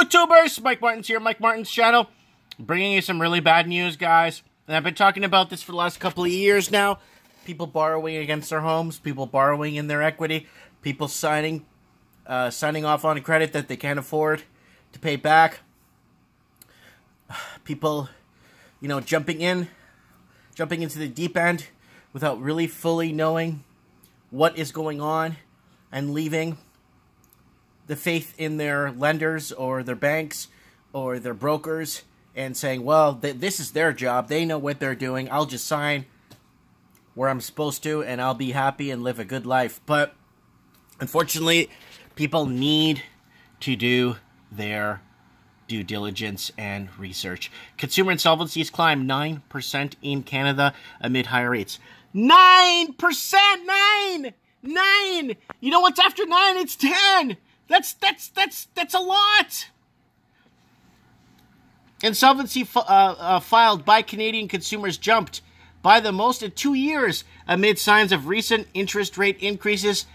YouTubers, Mike Martin's here, Mike Martin's channel, bringing you some really bad news, guys. And I've been talking about this for the last couple of years now. People borrowing against their homes, people borrowing in their equity, people signing off on a credit that they can't afford to pay back. People, jumping into the deep end without really fully knowing what is going on and leaving the faith in their lenders or their banks or their brokers and saying, well, this is their job. They know what they're doing. I'll just sign where I'm supposed to and I'll be happy and live a good life. But unfortunately, people need to do their due diligence and research. Consumer insolvencies climbed 9% in Canada amid higher rates. 9%! 9! You know what's after 9? It's 10! That's a lot! Insolvency filed by Canadian consumers jumped by the most in 2 years amid signs of recent interest rate increases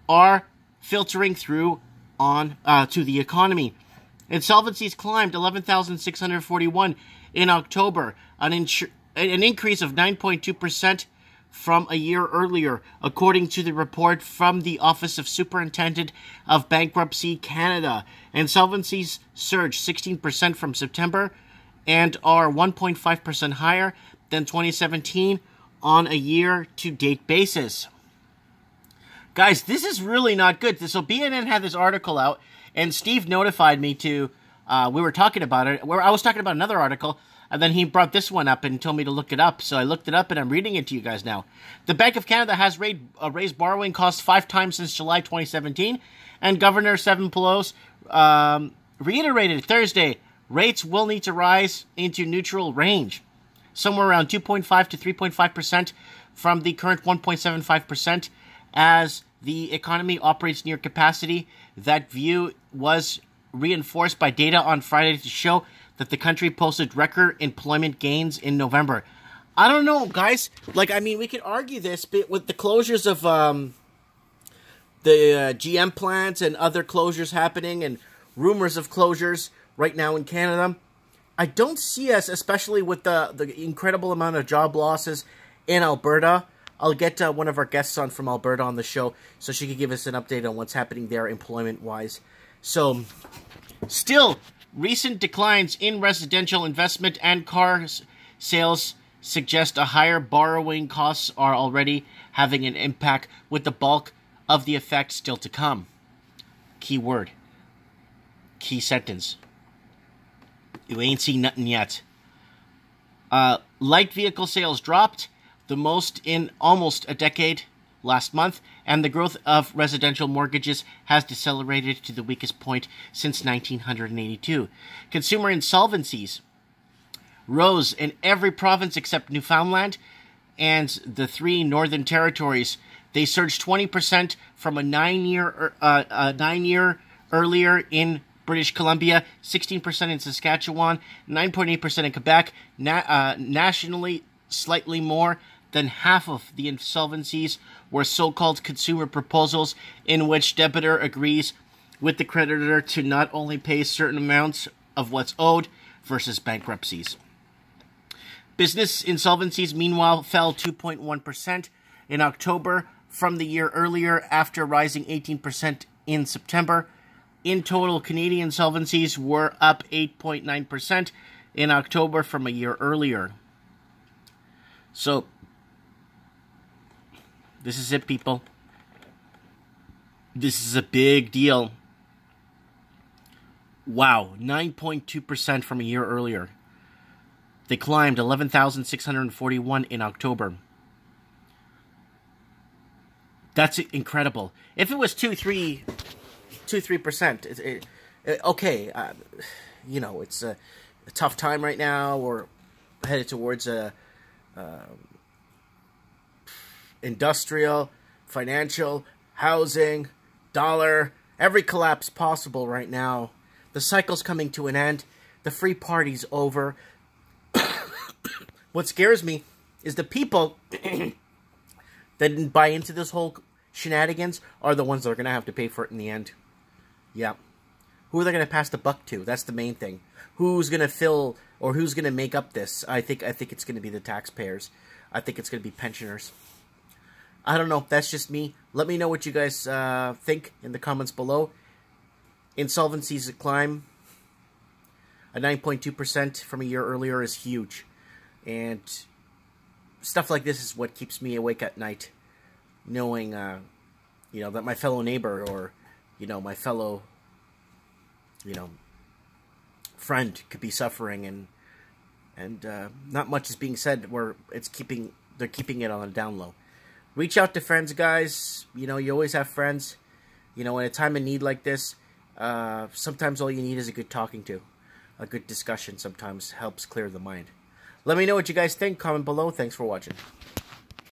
are filtering through on to the economy. Insolvencies climbed 11,641 in October, an increase of 9.2% from a year earlier, according to the report from the Office of Superintendent of Bankruptcy Canada. Insolvencies surged 16% from September and are 1.5% higher than 2017 on a year-to-date basis. Guys, this is really not good. So BNN had this article out, and Steve notified me to, we were talking about it, where I was talking about another article, and then he brought this one up and told me to look it up. So I looked it up, and I'm reading it to you guys now. The Bank of Canada has raised borrowing costs 5 times since July 2017, and Governor Stephen Poloz reiterated Thursday rates will need to rise into neutral range, somewhere around 2.5 to 3.5% from the current 1.75%, as the economy operates near capacity. That view was reinforced by data on Friday to show that the country posted record employment gains in November. I don't know, guys. We could argue this, but with the closures of the GM plants and other closures happening and rumors of closures right now in Canada, I don't see us, especially with the incredible amount of job losses in Alberta. I'll get one of our guests on from Alberta on the show so she could give us an update on what's happening there employment-wise. So, still, recent declines in residential investment and car sales suggest a higher borrowing costs are already having an impact, with the bulk of the effect still to come. Key word. Key sentence. You ain't seen nothing yet. Light vehicle sales dropped the most in almost a decade last month, and the growth of residential mortgages has decelerated to the weakest point since 1982. Consumer insolvencies rose in every province except Newfoundland and the 3 Northern Territories. They surged 20% from a 9 year earlier in British Columbia, 16% in Saskatchewan, 9.8% in Quebec. Nationally, slightly more than half of the insolvencies were so-called consumer proposals, in which debtor agrees with the creditor to not only pay certain amounts of what's owed versus bankruptcies. Business insolvencies, meanwhile, fell 2.1% in October from the year earlier, after rising 18% in September. In total, Canadian insolvencies were up 8.9% in October from a year earlier. So, this is it, people. This is a big deal. Wow, 9.2% from a year earlier. They climbed 11,641 in October. That's incredible. If it was 2-3%, okay, it's a tough time right now. We're headed towards a industrial, financial, housing, dollar, every collapse possible right now. The cycle's coming to an end. The free party's over. What scares me is the people that didn't buy into this whole shenanigans are the ones that are going to have to pay for it in the end. Yeah. Who are they going to pass the buck to? That's the main thing. Who's going to fill, or who's going to make up this? I think it's going to be the taxpayers. I think it's going to be pensioners. I don't know. That's just me. Let me know what you guys think in the comments below. Insolvencies climb. A 9.2% from a year earlier is huge. And stuff like this is what keeps me awake at night. Knowing, that my fellow neighbor or, my fellow, friend could be suffering and not much is being said where they're keeping it on a down low. Reach out to friends, guys. You always have friends. In a time of need like this, sometimes all you need is a good talking to. A good discussion sometimes helps clear the mind. Let me know what you guys think. Comment below. Thanks for watching.